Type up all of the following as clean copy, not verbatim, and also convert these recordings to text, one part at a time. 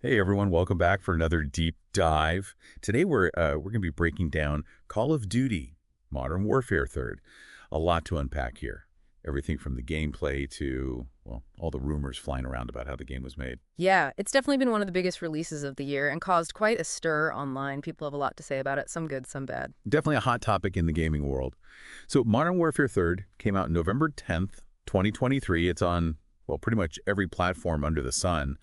Hey everyone, welcome back for another deep dive. Today we're going to be breaking down Call of Duty: Modern Warfare 3rd. A lot to unpack here. Everything from the gameplay to, well, all the rumors flying around about how the game was made. Yeah, it's definitely been one of the biggest releases of the year and caused quite a stir online. People have a lot to say about it, some good, some bad. Definitely a hot topic in the gaming world. So Modern Warfare 3rd came out November 10th, 2023. It's on, well, pretty much every platform under the sun.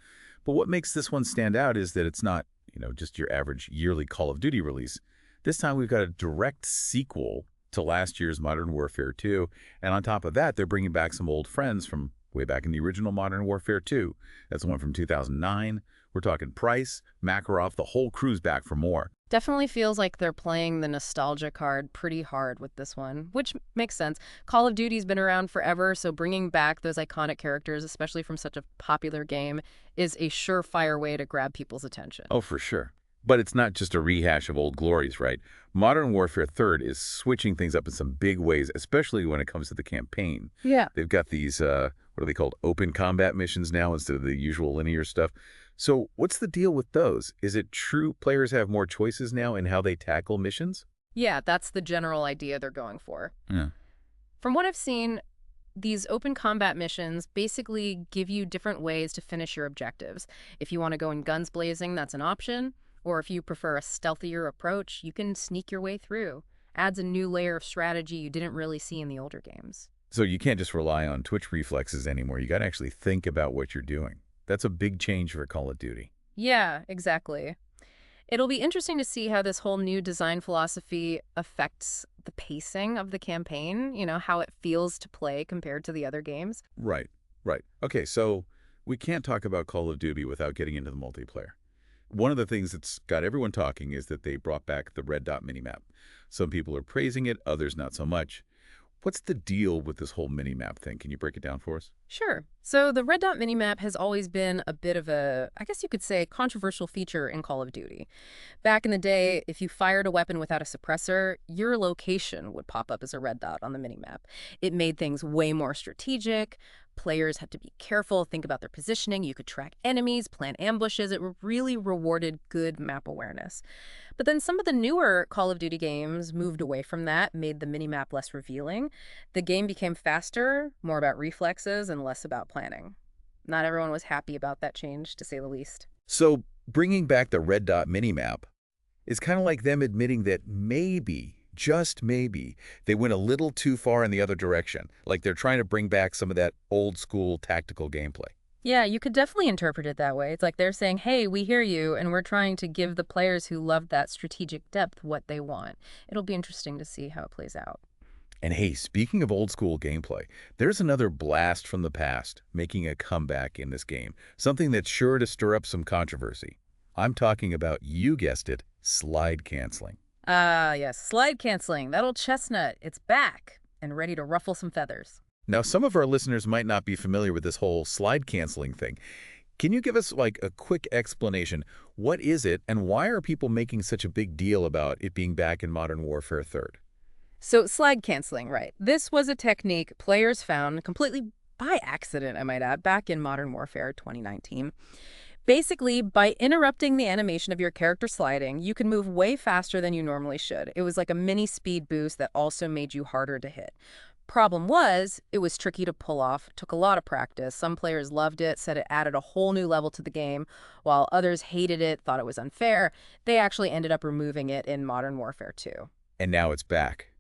But what makes this one stand out is that it's not, just your average yearly Call of Duty release. This time we've got a direct sequel to last year's Modern Warfare 2, and on top of that, they're bringing back some old friends from way back in the original Modern Warfare 2. That's the one from 2009. We're talking Price, Makarov, the whole crew's back for more. Definitely feels like they're playing the nostalgia card pretty hard with this one, which makes sense. Call of Duty's been around forever, so bringing back those iconic characters, especially from such a popular game, is a surefire way to grab people's attention. Oh, for sure. But it's not just a rehash of old glories, right? Modern Warfare 3rd is switching things up in some big ways, especially when it comes to the campaign. Yeah. They've got these, what are they called, open combat missions now instead of the usual linear stuff. So what's the deal with those? Is it true players have more choices now in how they tackle missions? Yeah, that's the general idea they're going for. Yeah. From what I've seen, these open combat missions basically give you different ways to finish your objectives. If you want to go in guns blazing, that's an option. Or if you prefer a stealthier approach, you can sneak your way through. Adds a new layer of strategy you didn't really see in the older games. So you can't just rely on twitch reflexes anymore. You got to actually think about what you're doing. That's a big change for Call of Duty. Yeah, exactly. It'll be interesting to see how this whole new design philosophy affects the pacing of the campaign, how it feels to play compared to the other games. Right, right. Okay, so we can't talk about Call of Duty without getting into the multiplayer. One of the things that's got everyone talking is that they brought back the red dot minimap. Some people are praising it, others not so much. What's the deal with this whole minimap thing? Can you break it down for us? Sure. So the red dot minimap has always been a bit of a, I guess you could say, controversial feature in Call of Duty. Back in the day, if you fired a weapon without a suppressor, your location would pop up as a red dot on the minimap. It made things way more strategic. Players had to be careful, think about their positioning. You could track enemies, plan ambushes. It really rewarded good map awareness. But then some of the newer Call of Duty games moved away from that, made the minimap less revealing. The game became faster, more about reflexes, and less about planning. Not everyone was happy about that change, to say the least. So bringing back the red dot minimap is kind of like them admitting that maybe, just maybe, they went a little too far in the other direction. Like they're trying to bring back some of that old school tactical gameplay. Yeah, you could definitely interpret it that way. It's like they're saying, hey, we hear you, and we're trying to give the players who love that strategic depth what they want. It'll be interesting to see how it plays out. And hey, speaking of old school gameplay, there's another blast from the past making a comeback in this game, something that's sure to stir up some controversy. I'm talking about, you guessed it, slide canceling. Ah, yes, slide canceling. That old chestnut. It's back and ready to ruffle some feathers. Now, some of our listeners might not be familiar with this whole slide canceling thing. Can you give us like a quick explanation? What is it, and why are people making such a big deal about it being back in Modern Warfare 3rd? So slide canceling, right. This was a technique players found completely by accident, I might add, back in Modern Warfare 2019. Basically, by interrupting the animation of your character sliding, you can move way faster than you normally should. It was like a mini speed boost that also made you harder to hit. Problem was, it was tricky to pull off, took a lot of practice. Some players loved it, said it added a whole new level to the game, while others hated it, thought it was unfair. They actually ended up removing it in Modern Warfare 2. And now it's back.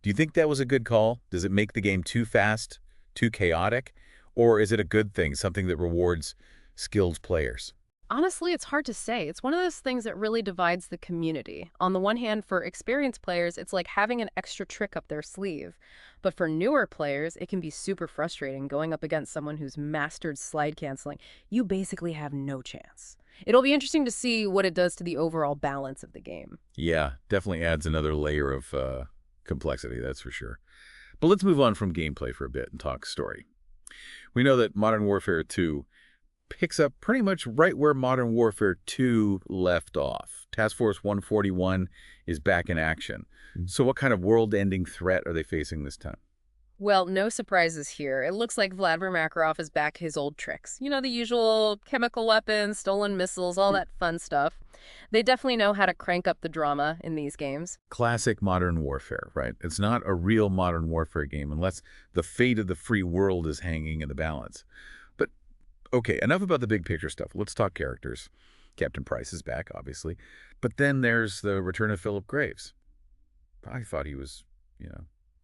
Do you think that was a good call? Does it make the game too fast, too chaotic? Or is it a good thing, something that rewards skilled players? Honestly, it's hard to say. It's one of those things that really divides the community. On the one hand, for experienced players, it's like having an extra trick up their sleeve. But for newer players, it can be super frustrating going up against someone who's mastered slide canceling. You basically have no chance. It'll be interesting to see what it does to the overall balance of the game. Yeah, definitely adds another layer of complexity, that's for sure. But let's move on from gameplay for a bit and talk story. We know that Modern Warfare 2 picks up pretty much right where Modern Warfare 2 left off. Task Force 141 is back in action. So what kind of world-ending threat are they facing this time? Well, no surprises here. It looks like Vladimir Makarov is back his old tricks. You know, the usual chemical weapons, stolen missiles, all that fun stuff. They definitely know how to crank up the drama in these games. Classic modern warfare, right? It's not a real modern warfare game unless the fate of the free world is hanging in the balance. But, okay, enough about the big picture stuff. Let's talk characters. Captain Price is back, obviously. But then there's the return of Philip Graves. I thought he was,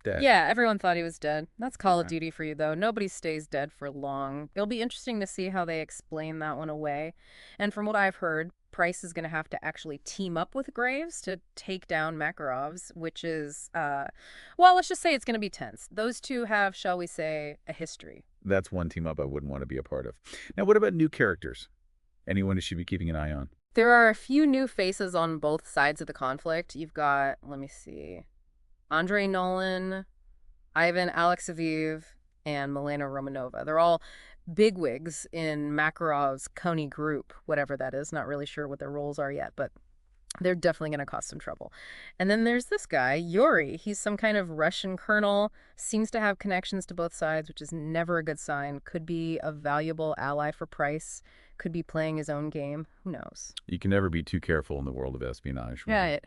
dead. Yeah, everyone thought he was dead. That's Call of Okay. Duty for you, though. Nobody stays dead for long. It'll be interesting to see how they explain that one away. And from what I've heard, Price is going to have to actually team up with Graves to take down Makarov's, which is, well, let's just say it's going to be tense. Those two have, shall we say, a history. That's one team up I wouldn't want to be a part of. Now, what about new characters? Anyone you should be keeping an eye on? There are a few new faces on both sides of the conflict. You've got, let me see, Andrei Nolan, Ivan Alexeyev, and Milena Romanova. They're all bigwigs in Makarov's Coney group, whatever that is. Not really sure what their roles are yet, but they're definitely going to cause some trouble. And then there's this guy, Yuri. He's some kind of Russian colonel, seems to have connections to both sides, which is never a good sign. Could be a valuable ally for Price, could be playing his own game. Who knows? You can never be too careful in the world of espionage. Right? Right.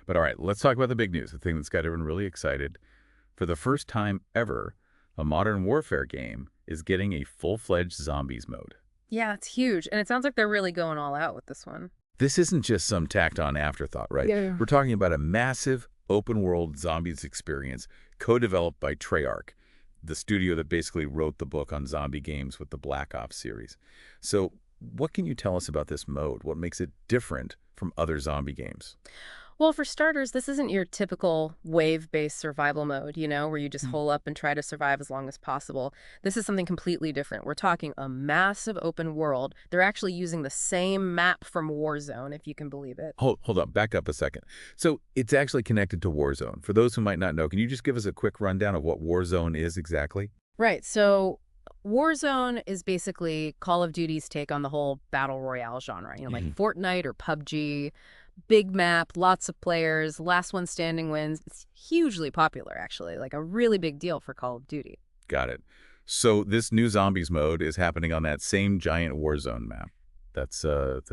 But all right, let's talk about the big news, the thing that's got everyone really excited. For the first time ever, a modern warfare game is getting a full-fledged zombies mode. Yeah, it's huge. And it sounds like they're really going all out with this one. This isn't just some tacked-on afterthought, right? Yeah. We're talking about a massive open-world zombies experience co-developed by Treyarch, the studio that basically wrote the book on zombie games with the Black Ops series. So what can you tell us about this mode? What makes it different from other zombie games? Well, for starters, this isn't your typical wave-based survival mode, where you just hole up and try to survive as long as possible. This is something completely different. We're talking a massive open world. They're actually using the same map from Warzone, if you can believe it. Hold up, back up a second. So it's actually connected to Warzone. For those who might not know, can you just give us a quick rundown of what Warzone is exactly? Right, so Warzone is basically Call of Duty's take on the whole battle royale genre, like Fortnite or PUBG. Big map, lots of players, last one standing wins. It's hugely popular, actually, like a really big deal for Call of Duty. Got it. So this new zombies mode is happening on that same giant Warzone map. That's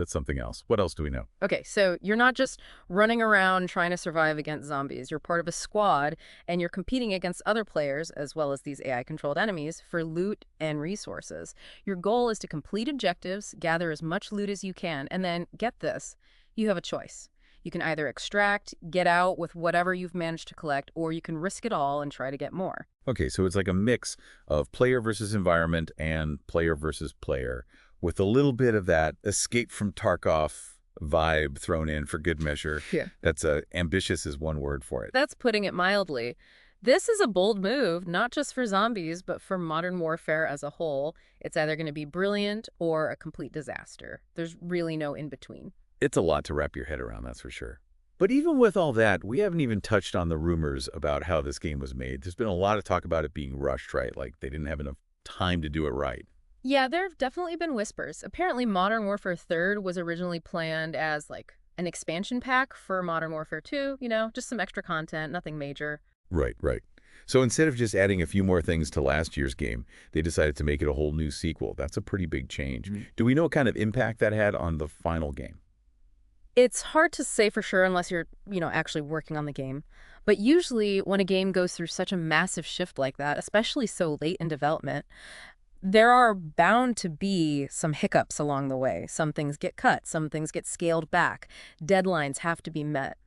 something else. What else do we know? Okay, so you're not just running around trying to survive against zombies. You're part of a squad, and you're competing against other players, as well as these AI-controlled enemies, for loot and resources. Your goal is to complete objectives, gather as much loot as you can, and then, get this, you have a choice. You can either extract, get out with whatever you've managed to collect, or you can risk it all and try to get more. Okay, so it's like a mix of player versus environment and player versus player, with a little bit of that escape from Tarkov vibe thrown in for good measure. Yeah. That's ambitious is one word for it. That's putting it mildly. This is a bold move, not just for zombies, but for modern warfare as a whole. It's either going to be brilliant or a complete disaster. There's really no in-between. It's a lot to wrap your head around, that's for sure. But even with all that, we haven't even touched on the rumors about how this game was made. There's been a lot of talk about it being rushed, right? Like they didn't have enough time to do it right. Yeah, there have definitely been whispers. Apparently, Modern Warfare 3 was originally planned as like an expansion pack for Modern Warfare 2, just some extra content, nothing major. Right, right. So instead of just adding a few more things to last year's game, they decided to make it a whole new sequel. That's a pretty big change. Do we know what kind of impact that had on the final game? It's hard to say for sure unless you're, actually working on the game. But usually when a game goes through such a massive shift like that, especially so late in development, there are bound to be some hiccups along the way. Some things get cut, some things get scaled back. Deadlines have to be met.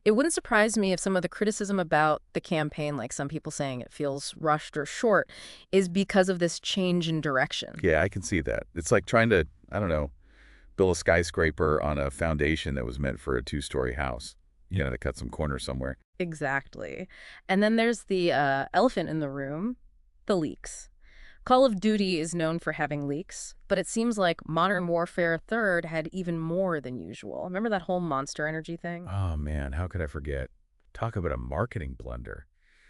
It wouldn't surprise me if some of the criticism about the campaign, like some people saying it feels rushed or short, is because of this change in direction. Yeah, I can see that. It's like trying to, I don't know, build a skyscraper on a foundation that was meant for a two-story house. You know, to cut some corners somewhere. Exactly. And then there's the elephant in the room, the leaks. Call of Duty is known for having leaks, but it seems like Modern Warfare 3 had even more than usual. Remember that whole Monster Energy thing? Oh, man, how could I forget? Talk about a marketing blunder.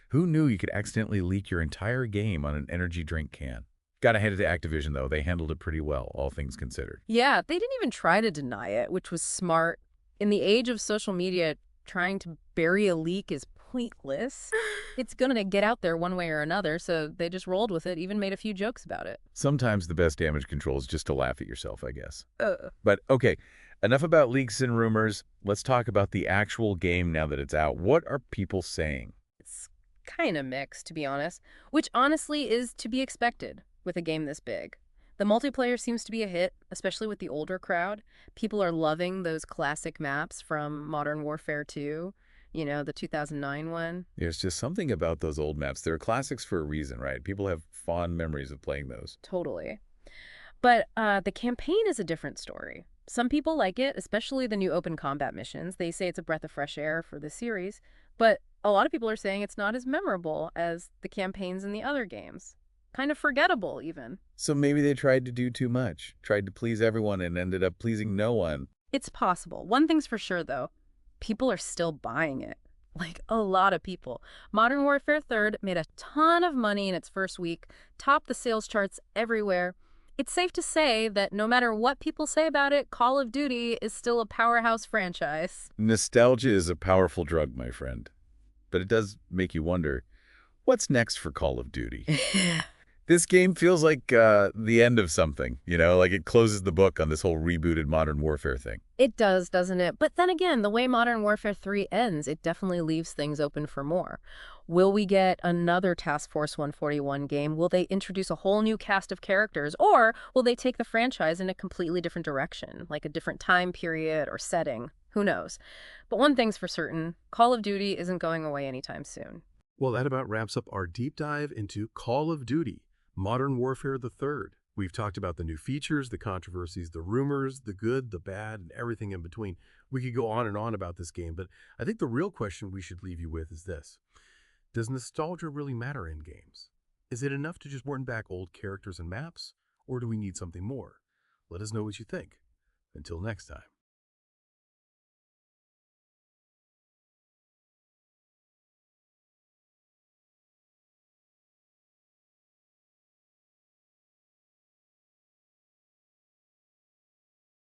Who knew you could accidentally leak your entire game on an energy drink can? Gotta hand it to Activision, though. They handled it pretty well, all things considered. Yeah, they didn't even try to deny it, which was smart. In the age of social media, trying to bury a leak is pointless. It's gonna get out there one way or another, so they just rolled with it, even made a few jokes about it. Sometimes the best damage control is just to laugh at yourself, I guess. Uh, But okay, enough about leaks and rumors. Let's talk about the actual game now that it's out. What are people saying? it's kind of mixed, to be honest, which honestly is to be expected with a game this big. The multiplayer seems to be a hit, especially with the older crowd. People are loving those classic maps from Modern Warfare 2, the 2009 one. There's just something about those old maps. They're classics for a reason, right? People have fond memories of playing those. Totally. But the campaign is a different story. Some people like it, especially the new open combat missions. They say it's a breath of fresh air for the series, but a lot of people are saying it's not as memorable as the campaigns in the other games. Kind of forgettable, even. So maybe they tried to do too much, tried to please everyone and ended up pleasing no one. It's possible. One thing's for sure, though. People are still buying it. Like, a lot of people. Modern Warfare 3rd made a ton of money in its first week, topped the sales charts everywhere. It's safe to say that no matter what people say about it, Call of Duty is still a powerhouse franchise. Nostalgia is a powerful drug, my friend. But it does make you wonder, what's next for Call of Duty? This game feels like the end of something, like it closes the book on this whole rebooted Modern Warfare thing. It does, doesn't it? But then again, the way Modern Warfare 3 ends, it definitely leaves things open for more. Will we get another Task Force 141 game? Will they introduce a whole new cast of characters? Or will they take the franchise in a completely different direction, like a different time period or setting? Who knows? But one thing's for certain, Call of Duty isn't going away anytime soon. Well, that about wraps up our deep dive into Call of Duty, Modern Warfare the Third. We've talked about the new features, the controversies, the rumors, the good, the bad, and everything in between. We could go on and on about this game, but I think the real question we should leave you with is this. Does nostalgia really matter in games? Is it enough to just bring back old characters and maps, or do we need something more? Let us know what you think. Until next time.